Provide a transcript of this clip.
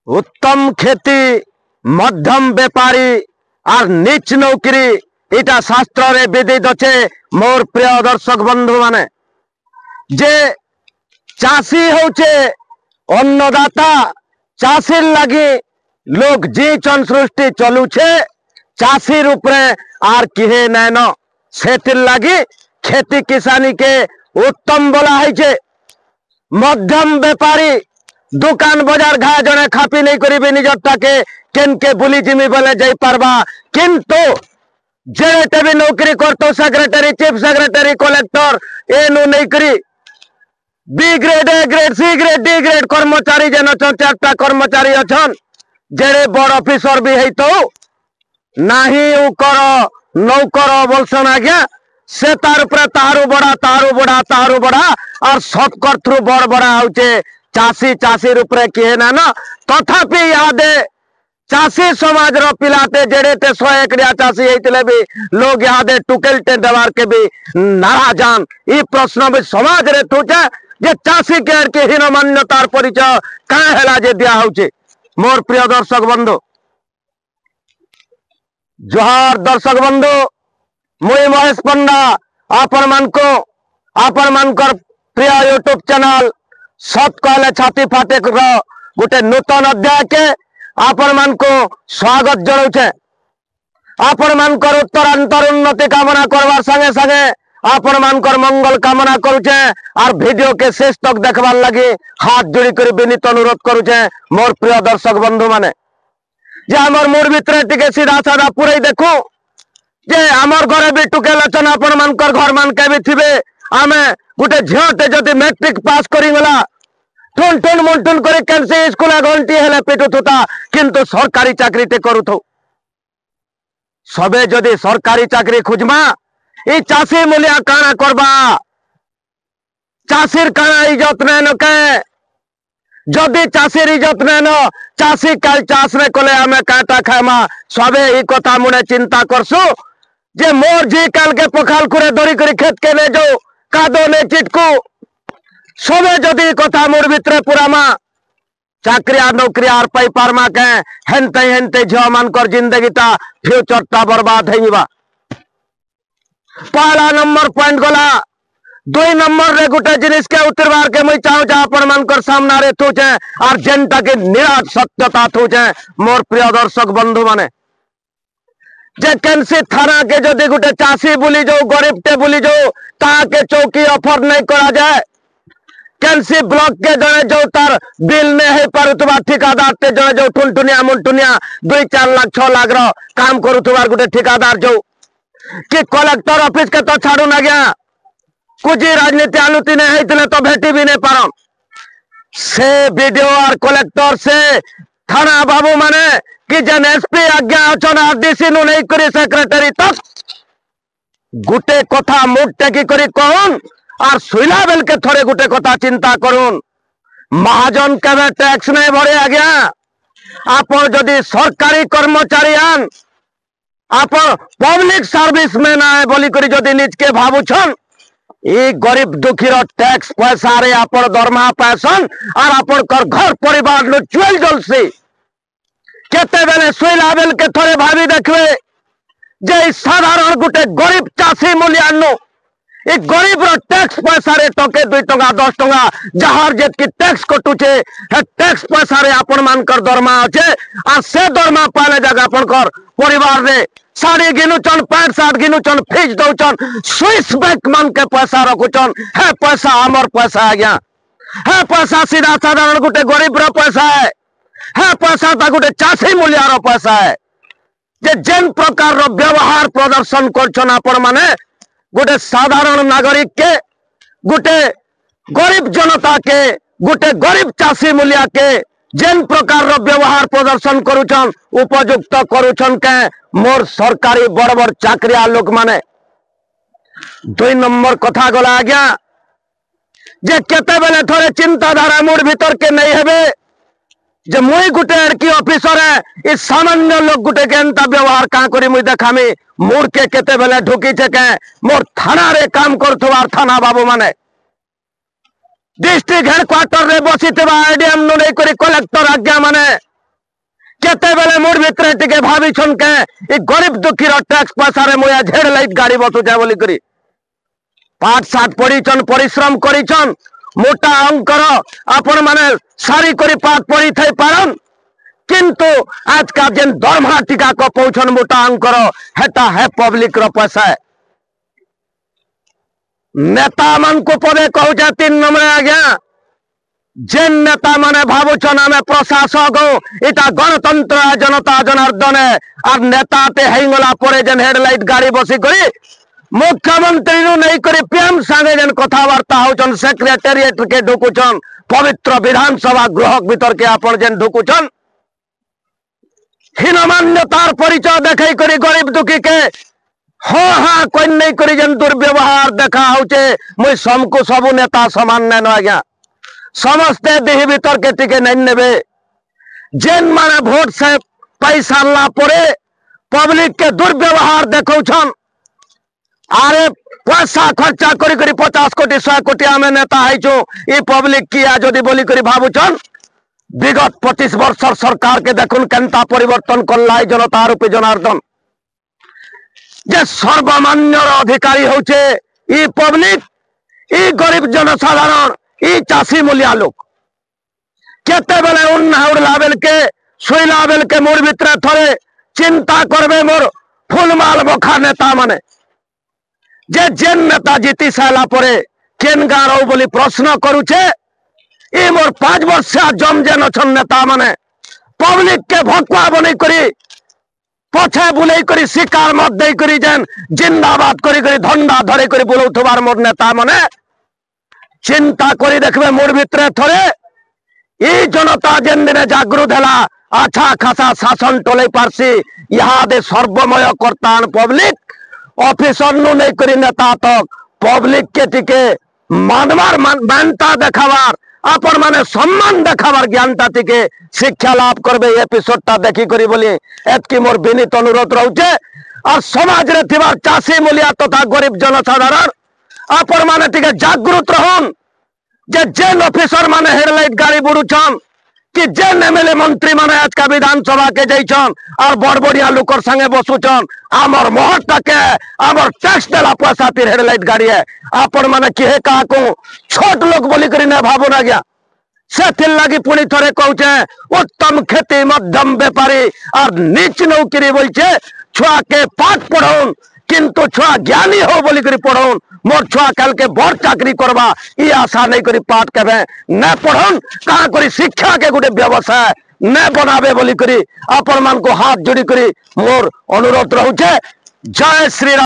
उत्तम खेती मध्यम व्यापारी और नीच नौकरी इटा शास्त्र रे विदित अच्छे। मोर प्रिय दर्शक बंधु माने जे चाषी होचे अन्नदाता चाषी लगी लोग जीचन सृष्टि चलुछे चाषी रूप रे आर किहे नैन सेतिर लगी खेती किसानी के उत्तम बोला है। मध्यम व्यापारी दुकान बाजार घा जने खापी नहीं करी निजटा के केन के बुली जिमी बोले जाई पारबा किंतु जेटे भी नौकरी करतो सेक्रेटरी चीफ सेक्रेटरी कलेक्टर एनु नहीं करी B grade A grade C grade D grade कर्मचारी जन चारटा कर्मचारी अछन जेड़े बड़ ऑफिसर भी है तो नाही उकर नौकर बोलसन आज्ञा से तार ऊपर तारू बड़ा और सबकर थ्रू बड़ बड़ा होचे चाषी चाषी रूप रे किए ना ना तथापि यादे चाषी समाज रो पिलाते जेड़ेते 100 एकड़िया चाषी हेतिले भी लोग यादे टुकेलटे देवार के भी नाराजान ई प्रश्न भी समाज रे तुचे जे चाषी के हीन मान्यतार परिचय का हेला जे दिया होचे। मोर प्रिय दर्शक बंधु जोहार दर्शक बंधु मुई महेश पंडा आपण मानकर प्रिय यूट्यूब चैनल सत कहले छाती फाटे गोटे नूतन अध्याय के आपण मान को स्वागत जनाऊे। आपण मानकर उत्तरांतर उन्नति कामना करवार संगे संगे आपण मानकर मंगल कामना करुचे और वीडियो के शेष तक देखबार लगी हाथ जोड़ी कर विनीत अनुरोध करुचे। मोर प्रिय दर्शक बंधु माने जे आमर मूड भितर टिके सीधा साधा पूरे देखू जे आमर घरे भी टुकेल अछन आपण मानकर घर मान के भी थिबे आमे गुटे झियोटे जदि मैट्रिक पास करी गला टुन टुन मुंटुन करे कैंसी स्कूल घंटी हेले पिटुथुता किंतु सरकारी चाकरी ते करूथु सबे जदि सरकारी चाकरी खुजमा ई चाषी मूलिया काना करबा चाषीर काना इज्जत नैन के जदि चाषीर इज्जत नैन चाषी काल चाष ने कले आमे काटा खामा सबे ई कथा मुने चिंता करसु जे मोर जी काल के पखाल खुरे दरी करी खेत के ले जो कादो ने चिटकू सबे जदि कथा मोर भितरे पुरामा चाकरिया नौकरी आर पाई पारमा के हेनते झियो मानकर जिंदगीटा फ्यूचरटा बर्बाद हेइबा। पहला नंबर पॉइंट गला 2 नंबर रे गुटे जिनिस के उतरबार के मुई चाहू जा अपन मानकर सामना रे थुचे और जनता के निराट सत्यता थुचे। मोर प्रिय दर्शक बंधु माने जे केनसी थाना के जदि गुटे चाषी बुली जो गरीब टे बुली जो ताके चौकी ऑफर नहीं करा जाए केनसी ब्लॉक के जने जो तार बिल ने है पारुतबा ठिकादार ते जने जो टुनटुनिया मुंटुनिया 2-4 लाख 6 लाख रो काम करूतबार गुटे ठिकादार जो कि कलेक्टर ऑफिस के तो छाड़ू ना गया कुछ राजनीति आलुति ने हेतले तो भेटी भी नहीं पारम से वीडियो और कलेक्टर से थाना बाबू माने कि जन एसपी आज्ञा अचन आरडीसी नु नहीं करी सेक्रेटरी तक गुटे कथा मुख टेकी करी कहून और सुइला बेल के थोड़े गुटे कथा चिंता करूं महाजन के टैक्स नहीं भरे आज्ञा आप जदि सरकारी कर्मचारी आन आप पब्लिक सर्विस में ना बोली करी जदि निज के भावुछन ई गरीब दुखी रो टैक्स पैसा रे आपन दरमा पैसन और आपन कर घर परिवार नो चुल जलसी केते बेले सुइला बेल के थोड़े भाभी देखबे जे साधारण गुटे गरीब चाषी मूल्यानो एक गरीब रो टैक्स पैसा रे टके 2 टका 10 टका जहार जेत की टैक्स कटुचे हे टैक्स पैसा रे आपन मानकर दरमा अछे आ से दरमा पाले जगह आपन कर परिवार रे साड़ी गिनुचन 5-7 गिनुचन फीस दउचन स्विस बैंक मान के पैसा रखुचन हे पैसा हमर पैसा आज्ञा हे पैसा सीधा साधारण गुटे गरीब रो पैसा है पैसा ता गुटे चाषी मूल्य रो पैसा है जे जेन प्रकार रो व्यवहार प्रदर्शन करछन आपन माने गोटे साधारण नागरिक के गोटे गरीब जनता के गोटे गरीब चाषी मूलिया के जेन प्रकार रो व्यवहार प्रदर्शन करुछन उपयुक्त करुछन के मोर सरकारी बड़ बड़ चाकरिया लोक माने 2 नंबर कथा गला आज्ञा जे केते बेले थोड़े चिंताधारा मूड भीतर के नहीं हेबे जे मुई गुटे एड़की ऑफिसर है इस सामान्य लोग गुटे के एंता व्यवहार का करी मुई देखामी मूड के केते बेले ढुकी छे के मोर थाना रे काम करथवार थाना बाबू माने डिस्ट्रिक्ट हेडक्वार्टर रे बसितबा एडीएम नु नहीं करी कलेक्टर आज्ञा माने केते बेले मोर भितरे टिके भाभी छन के ई गरीब दुखी रो टैक्स पैसा रे मोया झेड़ लाइट गाड़ी बसु जाय बोली करी पाठ साठ पढ़ीछन परिश्रम करिछन मोटा अंकर आपण माने सारी करी पाठ पढ़ी थई पारन किंतु आज का जेन दरमहा टिका को पहुंचन मोटा अंकर हेटा है पब्लिक रो पैसा नेता मन को पदे कहूचे 3 नंबर आज्ञा जेन नेता माने भावुछन आमे प्रशासक इटा गणतंत्र जनता जनार्दन और नेता ते हेंगला परे जेन हेडलाइट गाड़ी बसी करी मुख्यमंत्री नु नहीं करी पीएम संगे जेन कथावार्ता होचन सेक्रेटेरिएट के ढुकुचन पवित्र विधानसभा गृह भीतर के आपण जेन ढुकुचन हीनमान्यतार परिचय देखै करी गरीब दुखी के हाँ कोई नहीं करी जेन दुर्व्यवहार देखा होचे मुई सबको सब नेता समान नैन आज्ञा समस्ते देह भीतर के टिके नहीं नेबे जेन माने भोट से पैसा ला पड़े पब्लिक के दुर्व्यवहार देखौ छन अरे पैसा खर्चा करी करी 50 कोटी 100 कोटी आमे नेता आइछो ई पब्लिक किया जदि बोली करी भाबु छन विगत 25 वर्ष सरकार के देखुन केनता परिवर्तन करलाई जनता रूपी जनार्दन जे सर्वमान्य अधिकारी होचे ई पब्लिक ई गरीब जनसाधारण ई चाषी मूलिया लोग केते बेले उन्नाउर लावेल के सुई लावेल के मोर भितरे थरे चिंता करबे मोर फुलमाल बखा नेता माने जे जेन नेता जीती साला परे केन गारो बोली प्रश्न करूचे ई मोर 5 वर्ष जम जेन अछन नेता माने पब्लिक के भकुआ बनै करी पछे बुलै करी शिकार मत दे करी जेन जिंदाबाद करी करी धंडा धरे करी बुलौथबार मोर नेता माने चिंता करी देखबे मोर भितरे थरे ई जनता जेन दिने जागृत हैला अच्छा खासा शासन टोले पारसी यहाँ दे सर्वमय करतान पब्लिक ऑफिसर नु नहीं करी नेता तक पब्लिक के टिके मानवार मानता देखावार अपन माने सम्मान देखावार ज्ञानता टिके शिक्षा लाभ करबे एपिसोडटा देखी करी बोली एतकी मोर विनीत अनुरोध रहउचे और समाज रे थिबार चाषी मूलिया तथा गरीब जनसाधारण अपन माने टिके जागृत रहन जे जेन ऑफिसर माने हेडलाइट गाड़ी बुड़ुछन कि जेन एमएलए मंत्री माने आज का विधानसभा के जैछन और बड़बड़िया लोकर संगे बसुछन आमर मोहर के आमर टैक्स देला पैसा तिर हेडलाइट गाड़ी है अपन माने किहे का को छोट लोग बोली करी ना भाबो ना गया से थिल लगी पुणी थोड़े कहूचे उत्तम खेती मध्यम व्यापारी और नीच नौकरी बोलचे छुआ के पाठ पढ़ौन किंतु छुआ ज्ञानी हो बोली करी पढ़ौन मोर छुआ कल के बड़ चाकरी करबा ई आशा नहीं करी पाठ के न पढ़ौन कहा करी शिक्षा के गोटे व्यवसाय न बनावे बोली करी अपन मन को हाथ जोड़ी करी मोर अनुरोध रहउचे जय श्री राम।